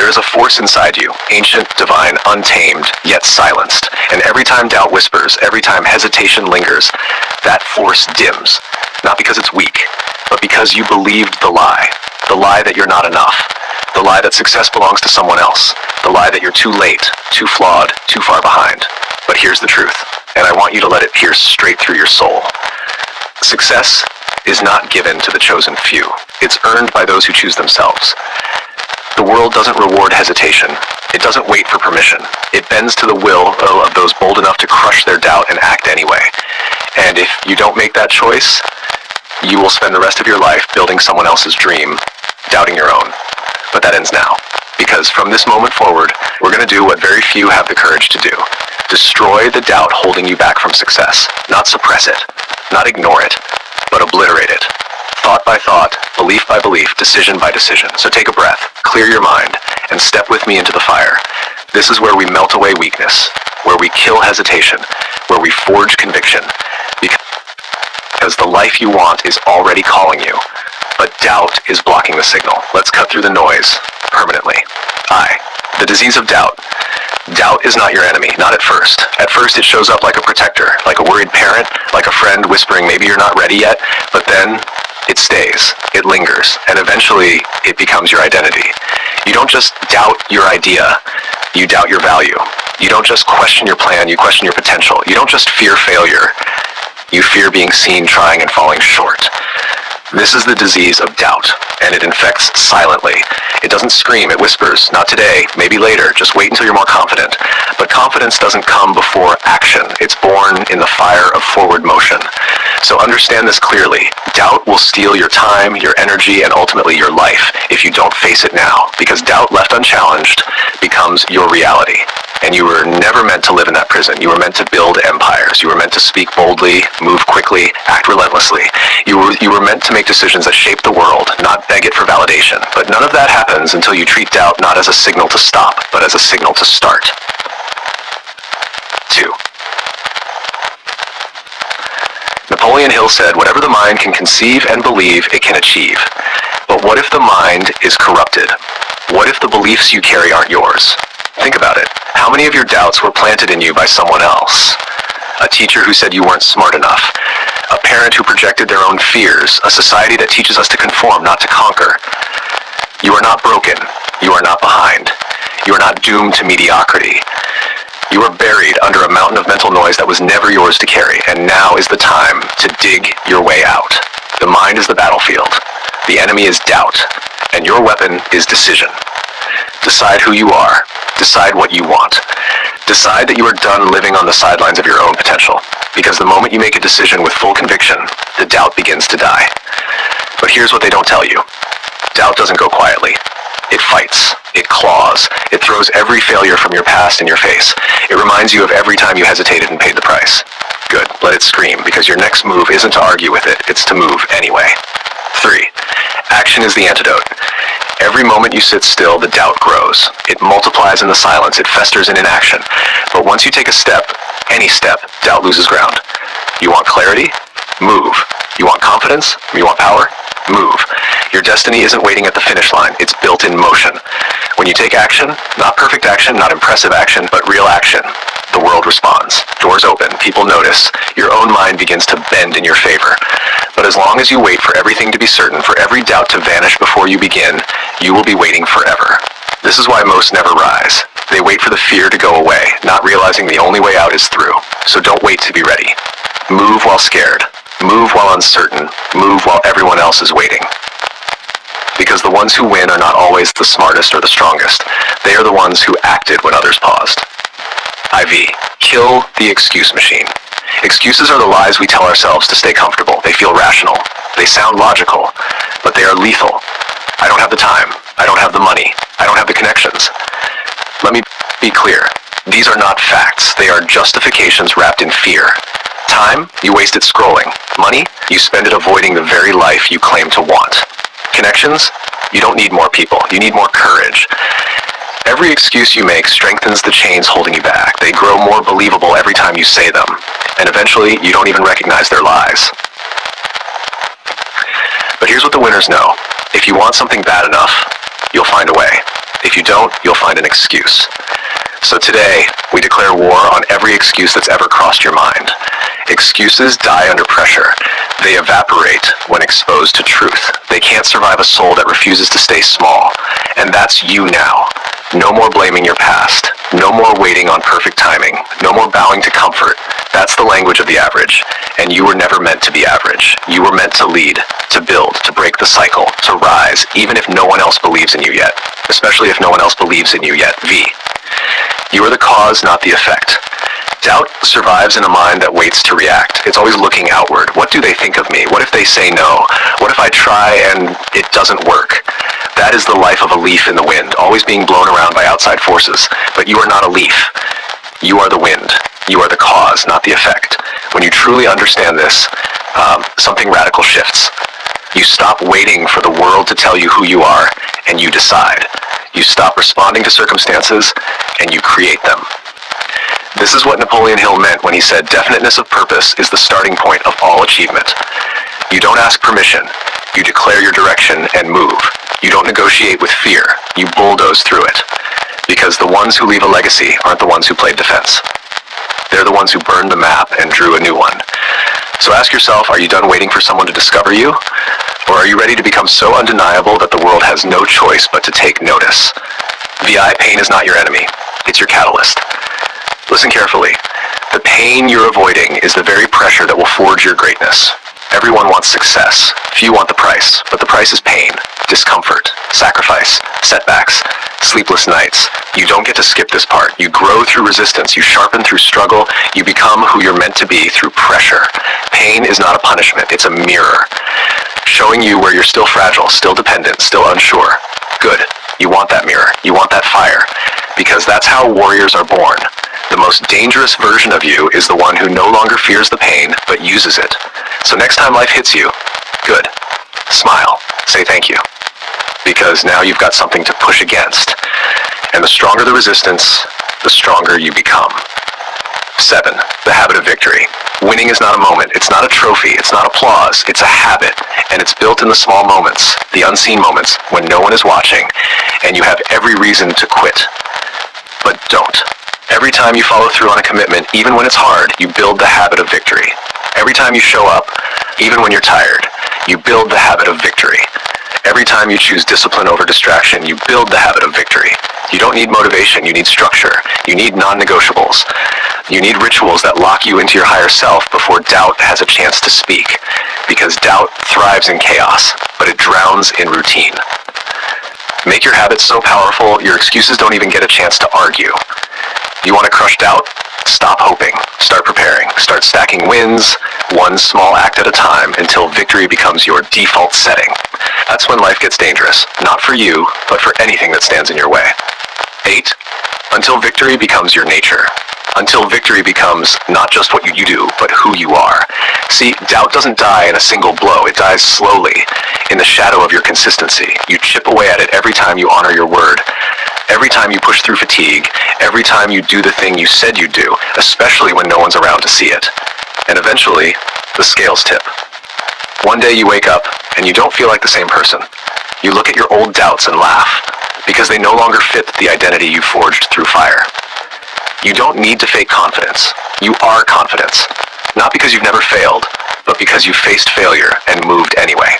There is a force inside you, ancient, divine, untamed, yet silenced. And every time doubt whispers, every time hesitation lingers, that force dims. Not because it's weak, but because you believed the lie. The lie that you're not enough. The lie that success belongs to someone else. The lie that you're too late, too flawed, too far behind. But here's the truth, and I want you to let it pierce straight through your soul. Success is not given to the chosen few. It's earned by those who choose themselves. The world doesn't reward hesitation. It doesn't wait for permission. It bends to the will of those bold enough to crush their doubt and act anyway. And if you don't make that choice, you will spend the rest of your life building someone else's dream, doubting your own. But that ends now. Because from this moment forward, we're going to do what very few have the courage to do. Destroy the doubt holding you back from success. Not suppress it. Not ignore it. But obliterate it. Thought by thought, belief by belief, decision by decision. So take a breath, clear your mind, and step with me into the fire. This is where we melt away weakness, where we kill hesitation, where we forge conviction. Because the life you want is already calling you, but doubt is blocking the signal. Let's cut through the noise permanently. The disease of doubt. Doubt is not your enemy, not at first. At first it shows up like a protector, like a worried parent, like a friend whispering maybe you're not ready yet, but then it stays, it lingers, and eventually it becomes your identity. You don't just doubt your idea, you doubt your value. You don't just question your plan, you question your potential. You don't just fear failure, you fear being seen trying and falling short. This is the disease of doubt, and it infects silently. It doesn't scream, it whispers, not today, maybe later, just wait until you're more confident. But confidence doesn't come before action. It's born in the fire of forward motion. So understand this clearly. Doubt will steal your time, your energy, and ultimately your life if you don't face it now, because doubt left unchallenged becomes your reality. And you were never meant to live in that prison. You were meant to build empires. You were meant to speak boldly, move quickly, act relentlessly. You were meant to make decisions that shape the world, not beg it for validation. But none of that happens until you treat doubt not as a signal to stop, but as a signal to start. 2. Napoleon Hill said, "Whatever the mind can conceive and believe, it can achieve. But what if the mind is corrupted? What if the beliefs you carry aren't yours?" Think about it. How many of your doubts were planted in you by someone else? A teacher who said you weren't smart enough. A parent who projected their own fears. A society that teaches us to conform, not to conquer. You are not broken. You are not behind. You are not doomed to mediocrity. You are buried under a mountain of mental noise that was never yours to carry, and now is the time to dig your way out. The mind is the battlefield. The enemy is doubt, and your weapon is decision. Decide who you are. Decide what you want. Decide that you are done living on the sidelines of your own potential. Because the moment you make a decision with full conviction, the doubt begins to die. But here's what they don't tell you. Doubt doesn't go quietly. It fights. It claws. It throws every failure from your past in your face. It reminds you of every time you hesitated and paid the price. Good. Let it scream, because your next move isn't to argue with it, it's to move anyway. 3. Action is the antidote. Every moment you sit still, the doubt grows. It multiplies in the silence. It festers in inaction. But once you take a step, any step, doubt loses ground. You want clarity? Move. You want confidence? You want power? Move. Your destiny isn't waiting at the finish line. It's built in motion. When you take action, not perfect action, not impressive action, but real action, the world responds. Doors open. People notice. Your own mind begins to bend in your favor. But as long as you wait for everything to be certain, for every doubt to vanish before you begin, you will be waiting forever. This is why most never rise. They wait for the fear to go away, not realizing the only way out is through. So don't wait to be ready. Move while scared. Move while uncertain. Move while everyone else is waiting. Because the ones who win are not always the smartest or the strongest. They are the ones who acted when others paused. IV. Kill the excuse machine. Excuses are the lies we tell ourselves to stay comfortable. They feel rational. They sound logical, but they are lethal. I don't have the time. I don't have the money. I don't have the connections. Let me be clear. These are not facts. They are justifications wrapped in fear. Time, you waste it scrolling. Money, you spend it avoiding the very life you claim to want. Connections, you don't need more people. You need more courage. Every excuse you make strengthens the chains holding you back. They grow more believable every time you say them. And eventually, you don't even recognize their lies. But here's what the winners know. If you want something bad enough, you'll find a way. If you don't, you'll find an excuse. So today, we declare war on every excuse that's ever crossed your mind. Excuses die under pressure. They evaporate when exposed to truth. They can't survive a soul that refuses to stay small. And that's you now. No more blaming your past. No more waiting on perfect timing. No more bowing to comfort. That's the language of the average. And you were never meant to be average. You were meant to lead, to build, to break the cycle, to rise, even if no one else believes in you yet. Especially if no one else believes in you yet. V. You are the cause, not the effect. Doubt survives in a mind that waits to react. It's always looking outward. What do they think of me? What if they say no? What if I try and it doesn't work? That is the life of a leaf in the wind, always being blown around by outside forces. But you are not a leaf. You are the wind. You are the cause, not the effect. When you truly understand this, something radical shifts. You stop waiting for the world to tell you who you are, and you decide. You stop responding to circumstances, and you create them. This is what Napoleon Hill meant when he said definiteness of purpose is the starting point of all achievement. You don't ask permission. You declare your direction and move. You don't negotiate with fear. You bulldoze through it. Because the ones who leave a legacy aren't the ones who played defense. They're the ones who burned the map and drew a new one. So ask yourself, are you done waiting for someone to discover you? Or are you ready to become so undeniable that the world has no choice but to take notice? VI, pain is not your enemy. It's your catalyst. Listen carefully. The pain you're avoiding is the very pressure that will forge your greatness. Everyone wants success. Few want the price, but the price is pain, discomfort, sacrifice, setbacks, sleepless nights. You don't get to skip this part. You grow through resistance. You sharpen through struggle. You become who you're meant to be through pressure. Pain is not a punishment. It's a mirror, showing you where you're still fragile, still dependent, still unsure. Good. You want that mirror. You want that fire. Because that's how warriors are born. The most dangerous version of you is the one who no longer fears the pain, but uses it. So next time life hits you, good. Smile. Say thank you. Because now you've got something to push against. And the stronger the resistance, the stronger you become. 7. The habit of victory. Winning is not a moment. It's not a trophy. It's not applause. It's a habit. And it's built in the small moments, the unseen moments, when no one is watching, and you have every reason to quit. But don't. Every time you follow through on a commitment, even when it's hard, you build the habit of victory. Every time you show up, even when you're tired, you build the habit of victory. Every time you choose discipline over distraction, you build the habit of victory. You don't need motivation, you need structure. You need non-negotiables. You need rituals that lock you into your higher self before doubt has a chance to speak. Because doubt thrives in chaos, but it drowns in routine. Make your habits so powerful, your excuses don't even get a chance to argue. You want to crush doubt? Stop hoping. Start preparing. Start stacking wins, one small act at a time, until victory becomes your default setting. That's when life gets dangerous. Not for you, but for anything that stands in your way. 8. Until victory becomes your nature. Until victory becomes not just what you do, but who you are. See, doubt doesn't die in a single blow. It dies slowly, in the shadow of your consistency. You chip away at it every time you honor your word. Every time you push through fatigue, every time you do the thing you said you'd do, especially when no one's around to see it. And eventually, the scales tip. One day you wake up, and you don't feel like the same person. You look at your old doubts and laugh, because they no longer fit the identity you forged through fire. You don't need to fake confidence. You are confidence. Not because you've never failed, but because you faced failure and moved anyway.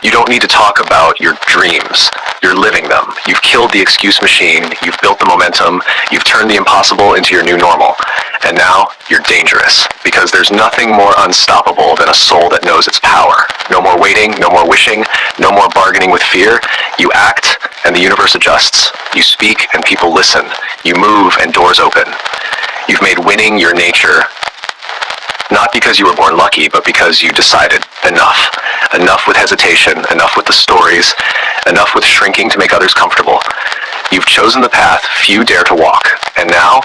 You don't need to talk about your dreams. You're living them. You've killed the excuse machine. You've built the momentum. You've turned the impossible into your new normal. And now you're dangerous, because there's nothing more unstoppable than a soul that knows its power. No more waiting, no more wishing, no more bargaining with fear. You act, and the universe adjusts. You speak, and people listen. You move, and doors open. You've made winning your nature. Not because you were born lucky, but because you decided enough. Enough with hesitation, enough with the stories, enough with shrinking to make others comfortable. You've chosen the path few dare to walk, and now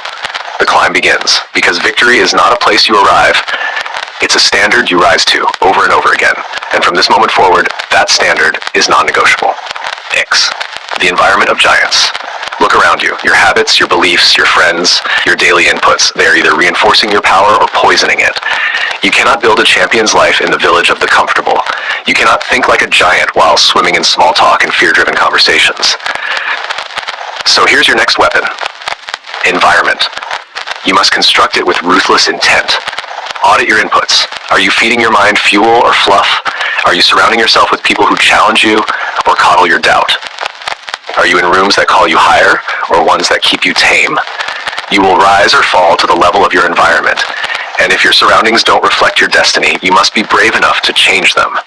the climb begins. Because victory is not a place you arrive, it's a standard you rise to over and over again. And from this moment forward, that standard is non-negotiable. X. The environment of giants. Look around you. Your habits, your beliefs, your friends, your daily inputs. They are either reinforcing your power or poisoning it. You cannot build a champion's life in the village of the comfortable. You cannot think like a giant while swimming in small talk and fear-driven conversations. So here's your next weapon. Environment. You must construct it with ruthless intent. Audit your inputs. Are you feeding your mind fuel or fluff? Are you surrounding yourself with people who challenge you or coddle your doubt? Are you in rooms that call you higher or ones that keep you tame? You will rise or fall to the level of your environment. And if your surroundings don't reflect your destiny, you must be brave enough to change them.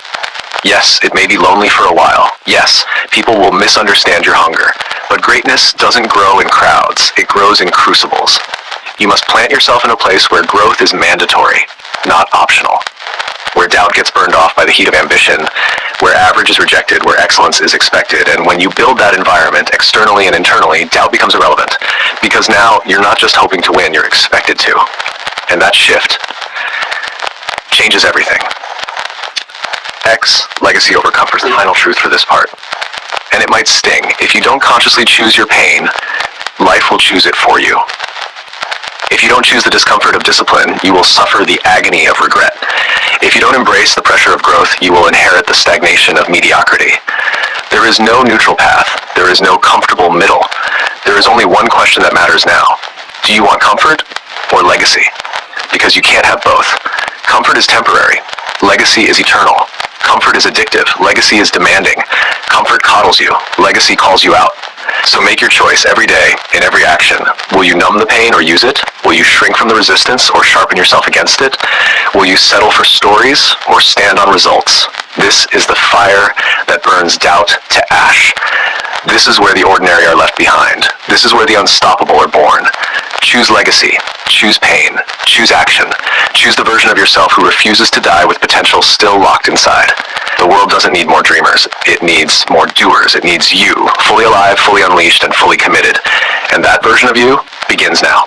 Yes, it may be lonely for a while. Yes, people will misunderstand your hunger. But greatness doesn't grow in crowds. It grows in crucibles. You must plant yourself in a place where growth is mandatory, not optional. Where doubt gets burned off by the heat of ambition, where average is rejected, where excellence is expected. And when you build that environment, externally and internally, doubt becomes irrelevant. Because now, you're not just hoping to win, you're expected to. And that shift changes everything. X, legacy over comfort, is the final truth for this part. And it might sting. If you don't consciously choose your pain, life will choose it for you. If you don't choose the discomfort of discipline, you will suffer the agony of regret. If you don't embrace the pressure of growth, you will inherit the stagnation of mediocrity. There is no neutral path. There is no comfortable middle. There is only one question that matters now. Do you want comfort or legacy? Because you can't have both. Comfort is temporary. Legacy is eternal. Comfort is addictive. Legacy is demanding. Comfort coddles you. Legacy calls you out. So make your choice every day, in every action. Will you numb the pain or use it? Will you shrink from the resistance or sharpen yourself against it? Will you settle for stories or stand on results? This is the fire that burns doubt to ash. This is where the ordinary are left behind. This is where the unstoppable are born. Choose legacy. Choose pain. Choose action. Choose the version of yourself who refuses to die with potential still locked inside. The world doesn't need more dreamers. It needs more doers. It needs you, fully alive, fully unleashed, and fully committed. And that version of you begins now.